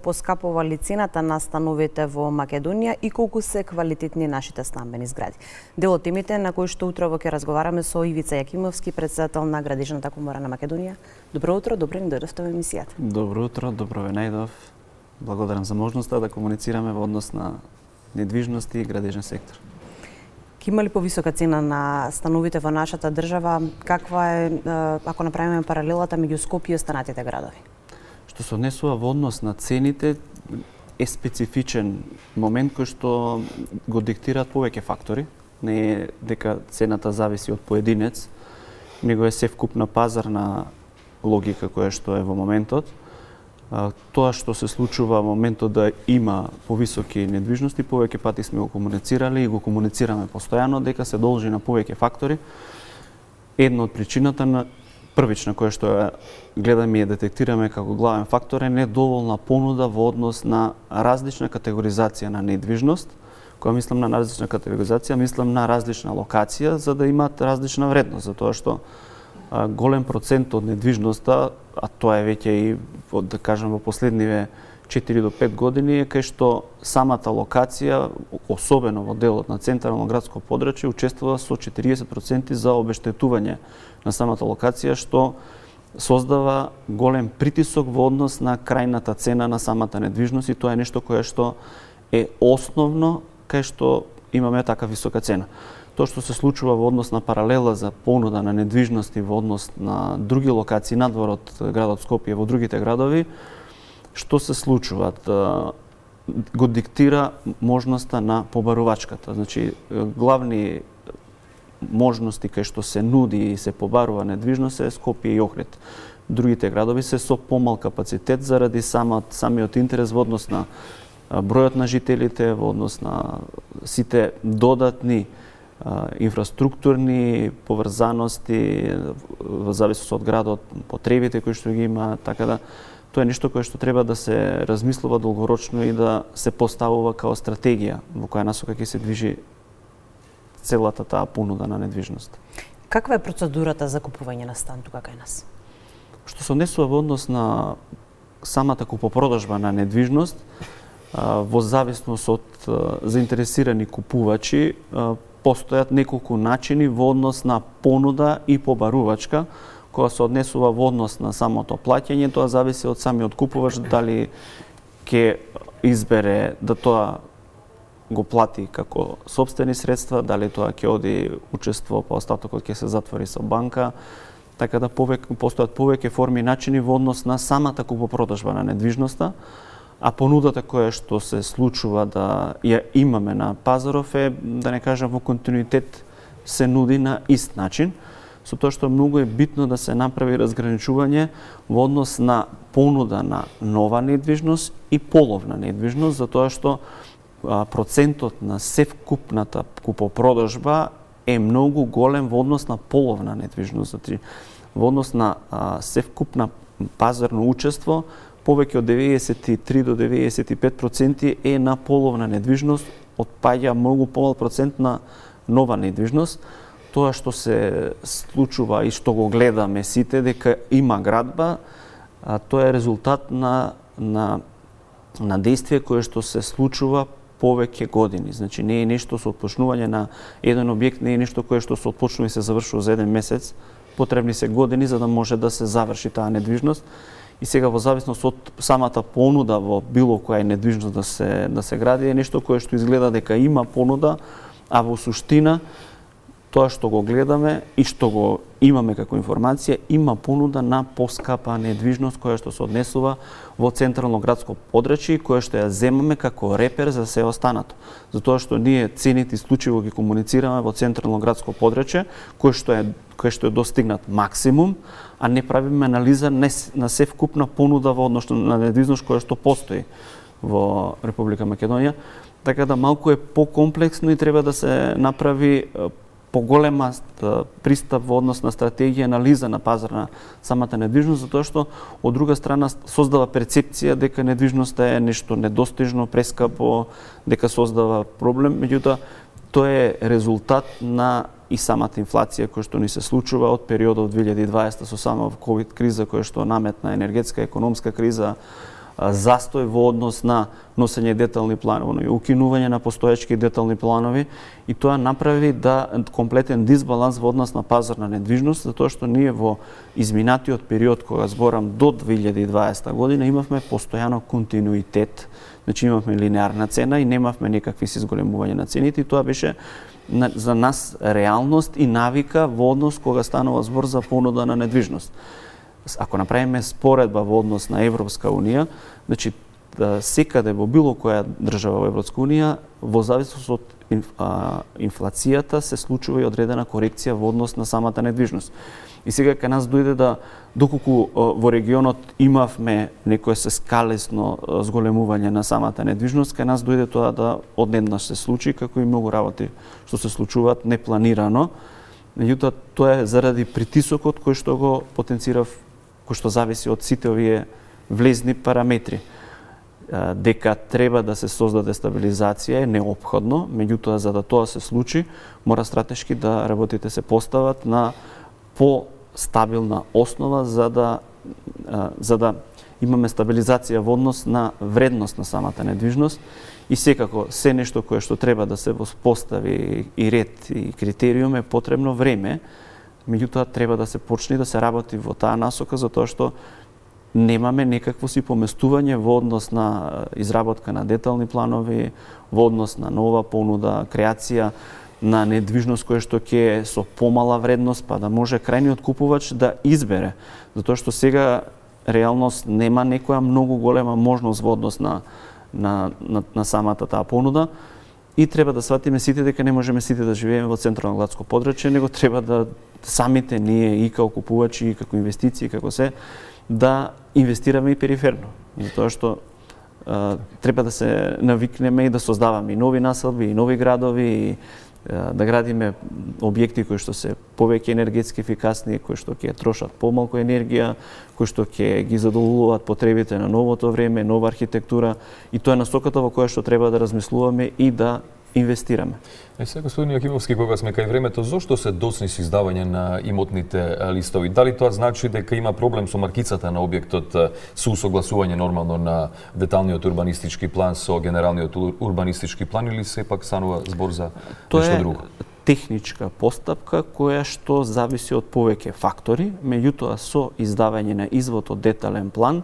поскапува цената на становите во Македонија и колку се квалитетни нашите стамбени згради? Дел од темите на кои што утрово ќе разговараме со Ивица Јакимовски, председател на Градежната комора на Македонија. Добро утро, добро ни дојдовте во емисијата. Добро утро, добро ве најдов. Благодарам за можноста да комуницираме во однос на недвижности и градежен сектор. Има ли повисока цена на становите во нашата држава? Каква е, ако направиме паралелата меѓу Скопје и останатите градови? Што се однесува во однос на цените е специфичен момент кој што го диктираат повеќе фактори. Не е дека цената зависи од поединец, него е севкупна пазарна логика која што е во моментот. Тоа што се случува во моментот да има повисоки недвижности, повеќе пати сме го комуницирали и го комуницираме постојано дека се должи на повеќе фактори. Една од причината на првична која што ја гледаме и детектираме како главен фактор е недоволна понуда во однос на различна категоризација на недвижност. Кога мислам на различна категоризација, мислам на различна локација за да имаат различна вредност, затоа што голем процент од недвижноста, а тоа е веќе и да кажем во последниве 4 до 5 години, е кај што самата локација, особено во делот на централно градско подрачје, учествува со 40% за обештетување на самата локација, што создава голем притисок во однос на крајната цена на самата недвижност и тоа е нешто кое што е основно кај што имаме така висока цена. Тоа што се случува во однос на паралела за понуда на недвижности во однос на други локации надвор од градот Скопје во другите градови, што се случуваат? Го диктира можноста на побарувачката. Значи, главни можности кај што се нуди и се побарува недвижност е Скопје и Охрид. Другите градови се со помал капацитет заради самиот интерес во однос на бројот на жителите, во однос на сите додатни инфраструктурни поврзаности во зависност од градот, потребите кои што ги има, така да тоа е нешто кое што треба да се размислува долгорочно и да се поставува као стратегија во која насока ќе се движи целата таа понуда на недвижност. Каква е процедурата за купување на стан тука кај нас? Што се однесува во однос на самата купопродажба на недвижност, во зависност од заинтересирани купувачи, постојат неколку начини во однос на понуда и побарувачка, која се однесува во однос на самото плаќање. Тоа зависи од самиот купувач дали ќе избере да тоа го плати како сопствени средства, дали тоа ќе оди учество, па остатокот ќе се затвори со банка. Така да постојат повеќе форми и начини во однос на самата купопродажба на недвижноста, а понудата која што се случува да ја имаме на пазаров е, да не кажам, во континуитет се нуди на ист начин, со тоа што многу е битно да се направи разграничување во однос на понуда на нова недвижност и половна недвижност, затоа што процентот на севкупната купопродажба е многу голем во однос на половна недвижност. Значи, во однос на севкупна пазарно учество, повеќе од 93 до 95% е на половна недвижност, отпаѓа многу помал процент на нова недвижност. Тоа што се случува и што го гледаме сите, дека има градба, тоа е резултат на действие кое што се случува повеќе години. Значи, не е нешто со отпочнување на еден објект, не е нешто кое што се отпочнува и се завршува за еден месец. Потребни се години за да може да се заврши таа недвижност. И сега во зависност од самата понуда во било која недвижност да се гради е нешто кое што изгледа дека има понуда, а во суштина тоа што го гледаме и што го имаме како информација, има понуда на поскапа недвижност која што се однесува во централно градско подрачје, која што ја земаме како репер за се останато. Затоа што ние цените исклучиво ги комуницираме во централно градско подрачје, кој што е достигнат максимум, а не правиме анализа на севкупна понуда во однос на недвижност која што постои во Република Македонија. Така да малку е покомплексно и треба да се направи поголема пристап во однос на стратегија анализа на пазар на самата недвижност, затоа што од друга страна создава перцепција дека недвижноста е нешто недостижно, прескапо, дека создава проблем, меѓутоа тоа е резултат на и самата инфлација која што ни се случува од периодот 2020 со сама ковид криза која што наметна енергетска, економска криза, застој во однос на носење детални планови, укинување на постоечки детални планови, и тоа направи да комплетен дисбаланс во однос на пазар на недвижност, затоа што ние во изминатиот период, кога зборам до 2020 година, имавме постојано континуитет. Значи имавме линеарна цена и немавме некакви си зголемување на цените, и тоа беше за нас реалност и навика во однос кога станува збор за понуда на недвижност. Ако направиме споредба во однос на Европска унија, значи секаде во било која држава во Европска унија, во зависност од инфлацијата се случува и одредена корекција во однос на самата недвижност. И сега кај нас дојде да, доколку во регионот имавме некое се скалесно зголемување на самата недвижност, кај нас дојде тоа да однеднаш се случи, како и многу работи што се случуваат непланирано. Меѓутоа, тоа е заради притисокот кој што го потенцирав, кој што зависи од сите овие влезни параметри. Дека треба да се создаде стабилизација е неопходно, меѓутоа за да тоа се случи, мора стратешки да работите се постават на по-стабилна основа за да имаме стабилизација во однос на вредност на самата недвижност, и секако се нешто кое што треба да се воспостави и ред и критериум е потребно време, меѓутоа треба да се почне да се работи во таа насока, затоа што немаме некакво си поместување во однос на изработка на детални планови, во однос на нова понуда, креација на недвижност која што ќе со помала вредност, па да може крајниот купувач да избере. Затоа што сега реалност нема некоја многу голема можност во однос на самата таа понуда, и треба да сватиме сите дека не можеме сите да живееме во централно градско подрачје, него треба да самите ние и како купувачи, и како инвестиции, како се, да инвестираме и периферно. Затоа што треба да се навикнеме и да создаваме и нови населби, и нови градови, и да градиме објекти кои што се повеќе енергетски ефикасни, кои што ќе трошат помалку енергија, кои што ќе ги задоволуваат потребите на новото време, нова архитектура, и тоа е насоката во која што треба да размислуваме и да инвестираме. Сега, господин Јакимовски, кога сме кај времето, зошто се доцни со издавање на имотните листови? Дали тоа значи дека има проблем со маркицата на објектот, со усогласување нормално на деталниот урбанистички план со генералниот урбанистички план, или сепак станува збор за нешто друго? Тоа е техничка постапка која што зависи од повеќе фактори, меѓутоа со издавање на извод од детален план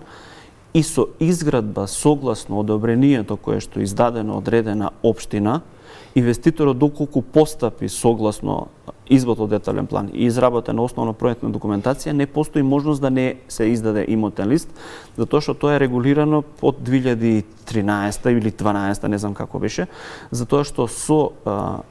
и со изградба согласно одобрението кое што е издадено одредена општина, инвеститорот доколку постапи согласно извод од детален план и изработена основна проектна документација, не постои можност да не се издаде имотен лист, затоа што тоа е регулирано од 2013 или 12, не знам како беше, затоа што со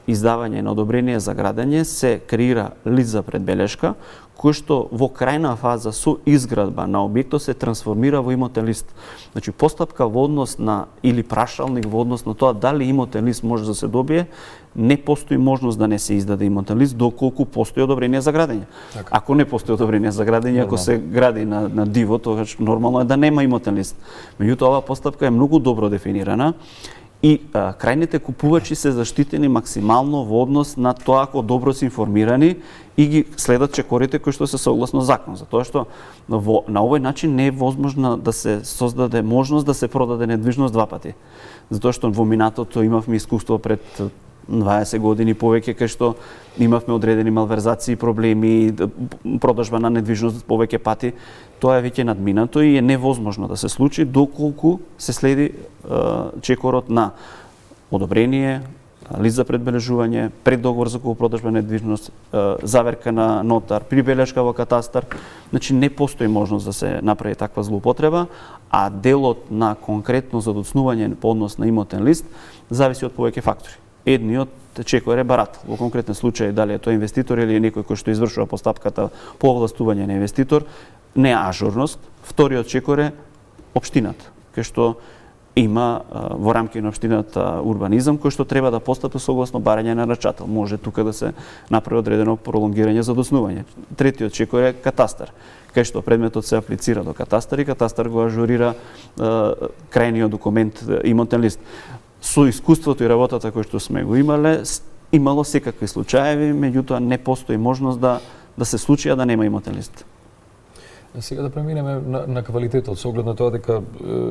издавање на одобрение за градење се креира лист за предбелешка, кој што во крајна фаза со изградба на објектот се трансформира во имотен лист. Значи, постапка во однос на, или прашалник во однос на тоа дали имотен лист може да се добие, не постои можност да не се издаде имотен лист доколку постои одобрение за градење. Така. Ако не постои одобрение за градење, ако се гради на диво, тогаш нормално е да нема имотен лист. Меѓутоа, оваа постапка е многу добро дефинирана и крајните купувачи се заштитени максимално во однос на тоа ако добро се информирани и ги следат чекорите кои што се согласно закон, затоа што на овој начин не е возможно да се создаде можност да се продаде недвижност два пати. Затоа што во минатото имавме искуство пред 20 години повеќе кај што имавме одредени малверзации, проблеми, продажба на недвижност повеќе пати. Тоа е веќе надминато и е невозможно да се случи доколку се следи чекорот на одобрение, лист за предбележување, преддоговор за купопродажба на недвижност, заверка на нотар, прибелешка во катастар. Значи не постои можност да се направи таква злоупотреба, а делот на конкретно задоцнување по однос на имотен лист зависи од повеќе фактори. Едниот чекор е барат. Во конкретен случај, дали е тоа инвеститор или е некој кој што извршува постапката по овластување на инвеститор, не е ажурност. Вториот чекор е општината, кај што има во рамки на општината урбанизам кој што треба да постапи согласно барање на нарачател. Може тука да се направи одредено пролонгирање за доцнување. Третиот чекор е катастар, кај што предметот се аплицира до катастар и катастар го ажурира крајниот документ имотен лист. Со искуството и работата кој што сме го имало секакви случаеви, меѓутоа не постои можност да се случи, а да нема имотен лист. Сега да преминеме на квалитетот, со оглед на тоа дека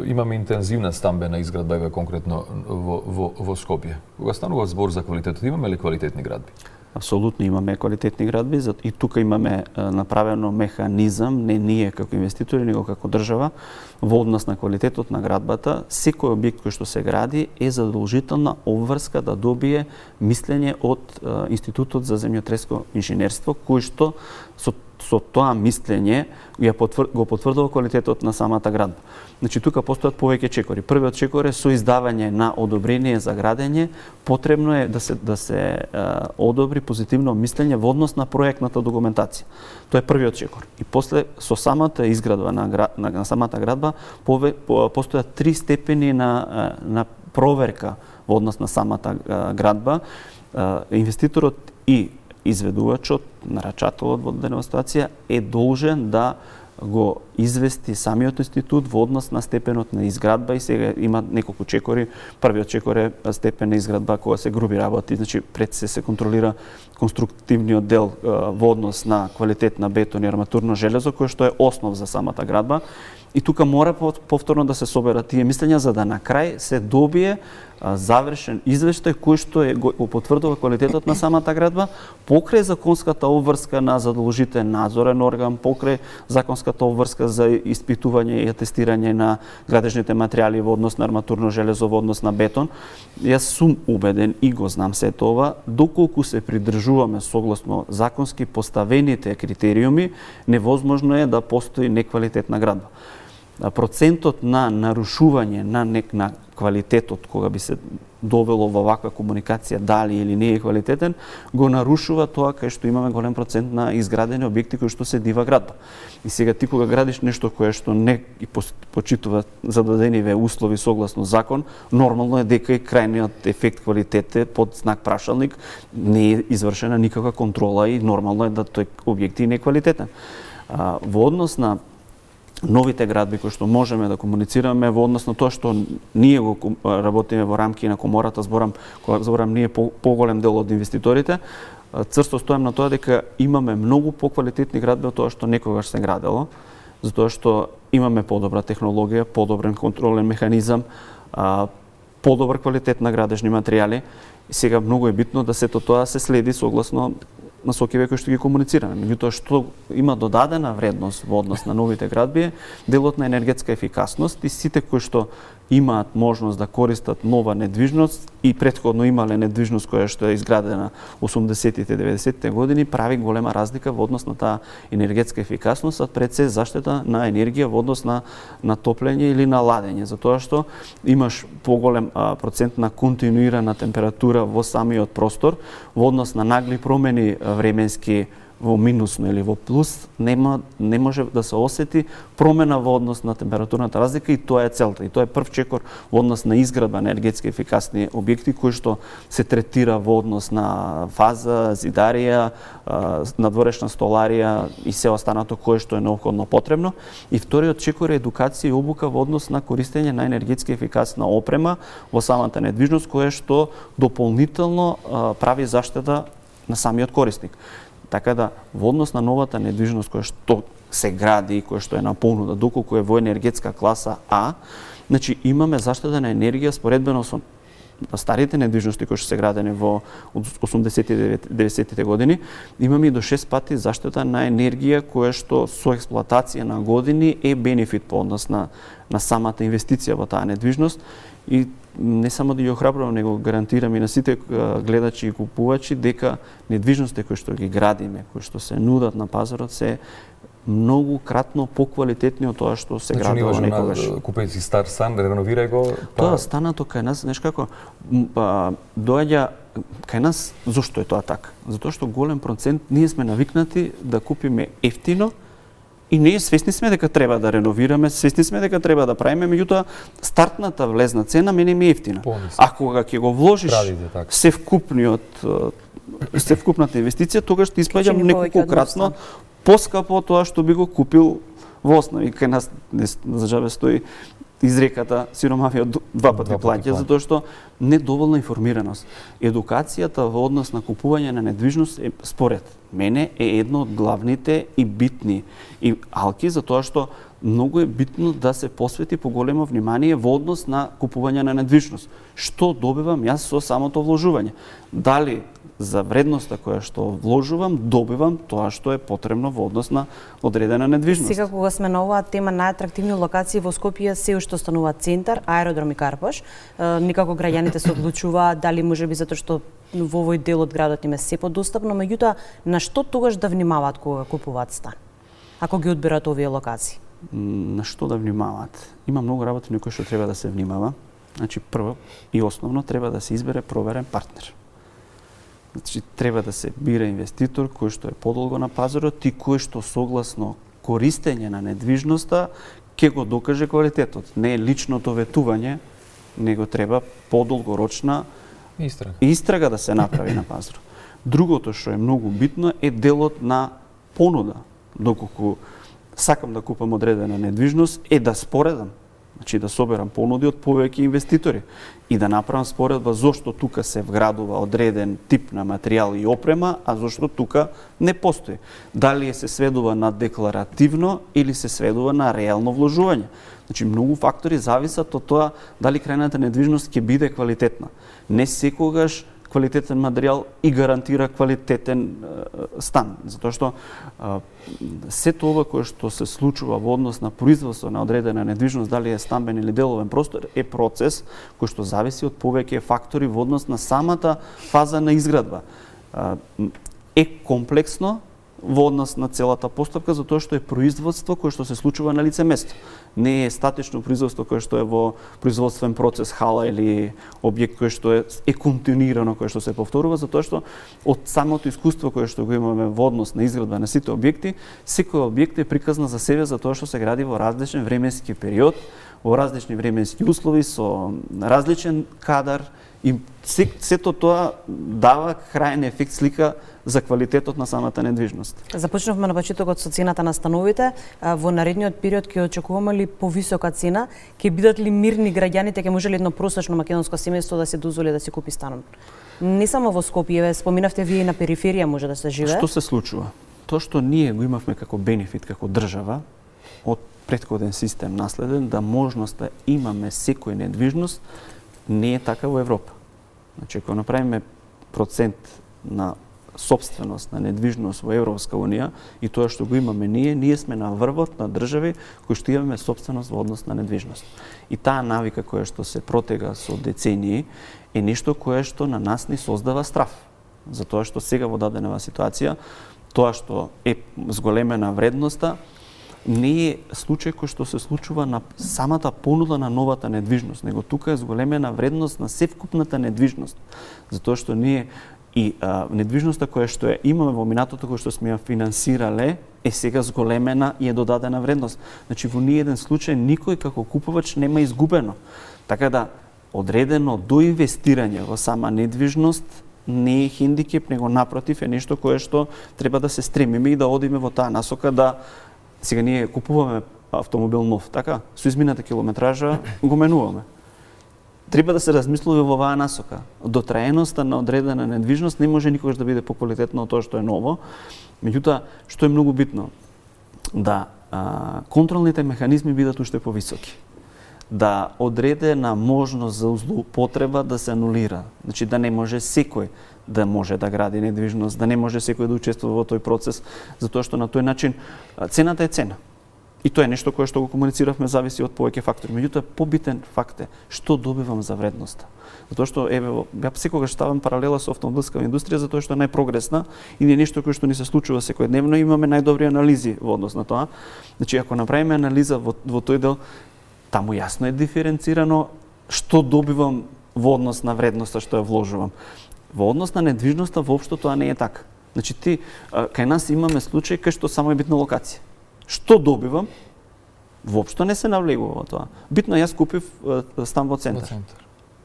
имаме интензивна стамбена изградба, еве конкретно во Скопје. Кога станува збор за квалитетот, имаме ли квалитетни градби? Апсолутно имаме квалитетни градби и тука имаме направено механизам, не ние како инвеститори, него како држава, во однос на квалитетот на градбата. Секој објект кој што се гради е задолжителна обврска да добие мислење од Институтот за земјотреско инженерство, кој што со тоа мислење го потврдува квалитетот на самата градба. Значи, тука постојат повеќе чекори. Првиот чекор е со издавање на одобрение за градење, потребно е да се одобри позитивно мислење во однос на проектната документација. Тоа е првиот чекор. И после со самата изградба на самата градба постојат 3 степени на проверка во однос на самата градба. Инвеститорот и изведувачот, нарачателот во дадена ситуација е должен да го извести самиот институт во однос на степенот на изградба и сега има неколку чекори. Првиот чекор е степен на изградба кога се груби работи, значи пред се контролира конструктивниот дел во однос на квалитет на бетон и арматурно железо, кој што е основ за самата градба. И тука мора повторно да се соберат тие мислења за да на крај се добие завршен извештај кој што го потврдува квалитетот на самата градба покрај законската обврска на задолжителен надзорен орган, покрај законската обврска за испитување и атестирање на градежните материјали во однос на арматурно железо, во однос на бетон. Јас сум убеден и го знам се тоа, доколку се придржуваме согласно законски поставените критериуми, невозможно е да постои неквалитетна градба. Процентот на нарушување на квалитетот кога би се довело во ваква комуникација дали или не е квалитетен, го нарушува тоа кај што имаме голем процент на изградени објекти кои што се дива градба. И сега ти кога градиш нешто кое што не почитува зададениве услови согласно закон, нормално е дека и крајниот ефект квалитет е под знак прашалник, не е извршена никаква контрола и нормално е да тој објект не е квалитетен. Во однос на новите градби кои што можеме да комуницираме во однос на тоа што ние го работиме во рамки на комората, зборам ние поголем дел од инвеститорите, црсто стојам на тоа дека имаме многу поквалитетни градби од тоа што некогаш се градело, затоа што имаме подобра технологија, подобрен контролен механизам, подобар квалитет на градежни материјали. И сега многу е битно да сето тоа се следи согласно насокиве кои што ги комуницираме. Меѓутоа што има додадена вредност во однос на новите градби е делот на енергетска ефикасност и сите кои што имаат можност да користат нова недвижност и претходно имале недвижност која што е изградена 80-тите, 90-тите години, прави голема разлика во однос на таа енергетска ефикасност, а пред се заштита на енергија во однос на топлење или на ладење, затоа што имаш поголем процент на континуирана температура во самиот простор, во однос на нагли промени временски во минусно или во плюс, не може да се осети промена во однос на температурната разлика и тоа е целта. И тоа е прв чекор во однос на изградба на енергетски ефикасни објекти кои што се третира во однос на фаза, зидарија, надворешна столарија и се останато кое што е неопходно потребно. И вториот чекор е едукација и обука во однос на користење на енергетски ефикасна опрема во самата недвижност која што дополнително прави заштита на самиот корисник. Така да, во однос на новата недвижност која што се гради и која што е на понуда, доколку е во енергетска класа А, значи имаме заштита на енергија споредбено со старите недвижности кои што се градени во 80-90-тите години, имаме и до 6 пати заштита на енергија која што со експлоатација на години е бенефит по однос на самата инвестиција во таа недвижност. И не само да ги охрабрувам, него гарантирам и на сите гледачи и купувачи дека недвижностите кои што ги градиме, кои што се нудат на пазарот се многу кратно поквалитетни од тоа што се градило некогаш. Купејќи си стар стан, реновирај го. Тоа станато кај нас, знаеш како, доаѓа кај нас, зошто е тоа така? Затоа што голем процент ние сме навикнати да купиме ефтино и ние свесни сме дека треба да реновираме, свесни сме дека треба да правиме, меѓутоа стартната влезна цена мене ми е ефтина. А кога ќе го вложиш севкупната инвестиција, тогаш ти испаѓа неколкократно поскапо тоа што би го купил во основа. И кај нас, за жабе стои изреката сиромавиот два пати плаќа, затоа што недоволна информираност. Едукацијата во однос на купување на недвижност е, според мене, е едно од главните и битни и алки, затоа што многу е битно да се посвети поголемо внимание во однос на купување на недвижност. Што добивам јас со самото вложување? Дали за вредноста која што вложувам, добивам тоа што е потребно во однос на одредена недвижност. Сега кога сме на оваа тема, најатрактивни локации во Скопје се уште останува центар, аеродром и Карпош. Никако граѓаните се одлучуваат дали можеби затоа што во овој дел од градот им е се подостапно, меѓутоа на што тогаш да внимаваат кога купуваат стан? Ако ги одберат овие локации? На што да внимаваат? Има многу работи на кои што треба да се внимава. Значи, прво и основно треба да се избере проверен партнер. Значи, треба да се бира инвеститор кој што е подолго на пазарот и кој што согласно користење на недвижноста ќе го докаже квалитетот. Не е личното ветување, него треба подолгорочна истрага да се направи на пазарот. Другото што е многу битно е делот на понуда. Доколку сакам да купам одредена недвижност, е да споредам. Значи да соберам понуди од повеќе инвеститори и да направам споредба зошто тука се вградува одреден тип на материјал и опрема, а зошто тука не постои. Дали се сведува на декларативно или се сведува на реално вложување. Значи многу фактори зависат од тоа дали крајната недвижност ќе биде квалитетна. Не секогаш квалитетен материјал и гарантира квалитетен стан, затоа што сето ова кое што се случува во однос на производство на одредена недвижност, дали е стамбен или деловен простор, е процес кој што зависи од повеќе фактори во однос на самата фаза на изградба. Е комплексно во однос на целата постапка, затоа што е производство кое што се случува на лице место. Не е статично производство кое што е во производствен процес, хала или објект кој што е континуирано, кое што се повторува, затоа што од самото искуство кое што го имаме во однос на изградба на сите објекти, секој објект е приказна за себе затоа што се гради во различен временски период, во различни временски услови, со различен кадар, и сето тоа дава крајен ефект, слика за квалитетот на самата недвижност. Започнавме на почетокот со цената на становите. Во наредниот период ќе очекуваме ли повисока цена? Ќе бидат ли мирни граѓаните? Ќе може ли едно просечно македонско семејство да се дозволи да си купи станот? Не само во Скопје, споминавте вие и на периферија може да се живее. Што се случува? Тоа што ние го имавме како бенефит, како држава, од претходен систем наследен, да можност да имаме секој недвижност, не е така во Европа. Значи, ако направиме процент на собственост на недвижност во Европска унија и тоа што го имаме ние сме на врвот на држави кои што имаме собственост во однос на недвижност. И таа навика која што се протега со децении е нешто кое што на нас ни создава страв. Затоа што сега во дадена ситуација, тоа што е зголемена вредноста, не е случај кој што се случува на самата понуда на новата недвижност, него тука е зголемена вредност на севкупната недвижност. Затоа што ние и недвижноста која што ја имаме во минатото, која што сме ја финансирале, е сега зголемена и е додадена вредност. Значи во ниеден случај никој како купувач нема изгубено. Така да одредено доинвестирање во сама недвижност не е хендикеп, него напротив е нешто кое што треба да се стремиме и да одиме во таа насока да сега ние купуваме автомобил нов, така, со измината километража го менуваме. Треба да се размислува во оваа насока. Дотраеноста на одредена недвижност не може никогаш да биде поквалитетно од тоа што е ново. Меѓутоа, што е многу битно, да контролните механизми бидат уште повисоки. Да одредена можност за злоупотреба да се анулира. Значи да не може секој да може да гради недвижност, да не може секој да учествува во тој процес, затоа што на тој начин цената е цена. И тоа е нешто кое што го комунициравме, зависи од повеќе фактори. Меѓутоа, побитен факт е што добивам за вредноста. Затоа што ја секогаш ставам паралела со автомобилска индустрија, затоа што е најпрогресна и не е нешто кое што ни се случува секојдневно, имаме најдобри анализи во однос на тоа. Значи, ако направиме анализа во тој дел, таму јасно е диференцирано што добивам во однос на вредноста што ја вложувам. Во однос на недвижноста воопшто тоа не е така. Значи кај нас имаме случај кај што само е битна локација. Што добивам? Воопшто не се навлегува во тоа. Битно јас купив стан во центар.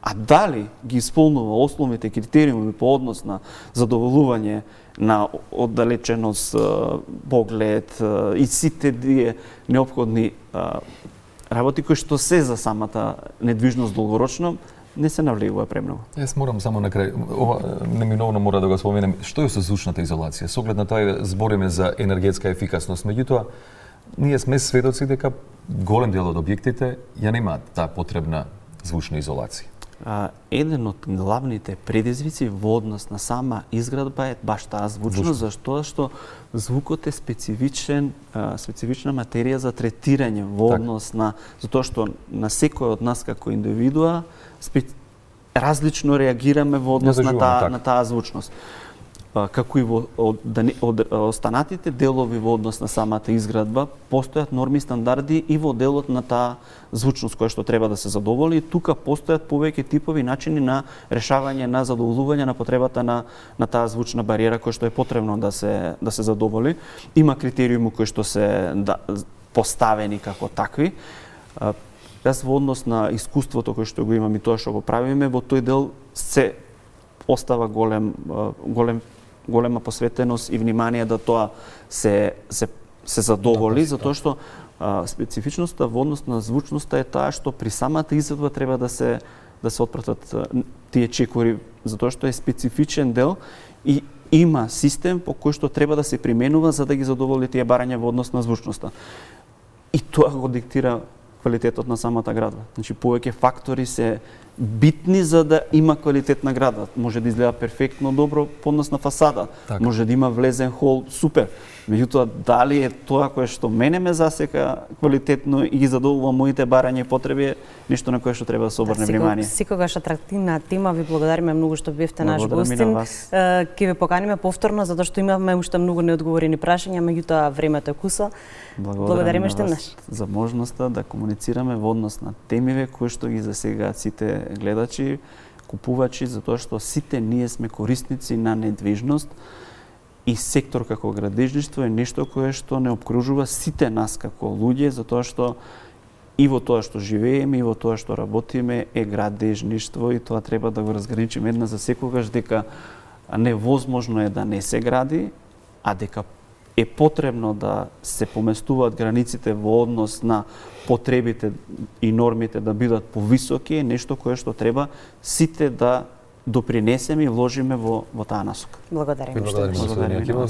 А дали ги исполнува основните критериуми по однос на задоволување на оддалеченост, поглед и сите тие неопходни работи кои што се за самата недвижност долгорочно, не се навлегува премногу. Јас морам само на крај, ова неминовно мора да го споменем, што е со звучната изолација? Со оглед на тоа збориме за енергетска ефикасност, меѓутоа ние сме сведоци дека голем дел од објектите ја немаат таа потребна звучна изолација. Еден од главните предизвици во однос на сама изградба е баш таа звучност, заштоа што звукот е специфична материја за третирање во однос на, затоа што на секој од нас како индивидуа различно реагираме во однос на таа звучност. Како и од останатите делови во однос на самата изградба, постојат норми, стандарди и во делот на таа звучност која што треба да се задоволи. Тука постојат повеќе типови начини на решавање на задоволување на потребата на таа звучна бариера која што е потребно да се задоволи. Има критериуми кои што се поставени како такви. Јас во однос на искуството кое што го имам и тоа што го правиме, во тој дел се остава голема посветеност и внимание да тоа се задоволи, затоа што специфичноста во однос на звучноста е таа што при самата изvedба треба да се отпратат тие чекори, затоа што е специфичен дел и има систем по кој што треба да се применува за да ги задоволи тие барања во однос на звучноста. И тоа го диктира квалитетот на самата градба. Значи, повеќе фактори се битни за да има квалитет на градба. Може да изгледа перфектно добро подносна фасада, може да има влезен хол, супер. Меѓутоа, дали е тоа кое што мене ме засека квалитетно и ги задоволува моите барања и потреби е нешто на кое што треба да се обрне внимание. Секогаш атрактивна тема, ви благодариме многу што бевте наш гостин. Ќе ве поканиме повторно затоа што имаме уште многу неодговорени прашања, меѓутоа времето е куса. Благодариме што наш за можноста да комуницираме во однос на темиве кои што ги засегаат сите гледачи, купувачи, затоа што сите ние сме корисници на недвижност и сектор како градежништво е нешто кое што не обкружува сите нас како луѓе, затоа што и во тоа што живееме, и во тоа што работиме е градежништво и тоа треба да го разграничиме една за секогаш дека невозможно е да не се гради, а дека е потребно да се поместуваат границите во однос на потребите и нормите да бидат повисоки, е нешто кое што треба сите да допринесеме и вложиме во таа насока. Благодариме. Благодариме.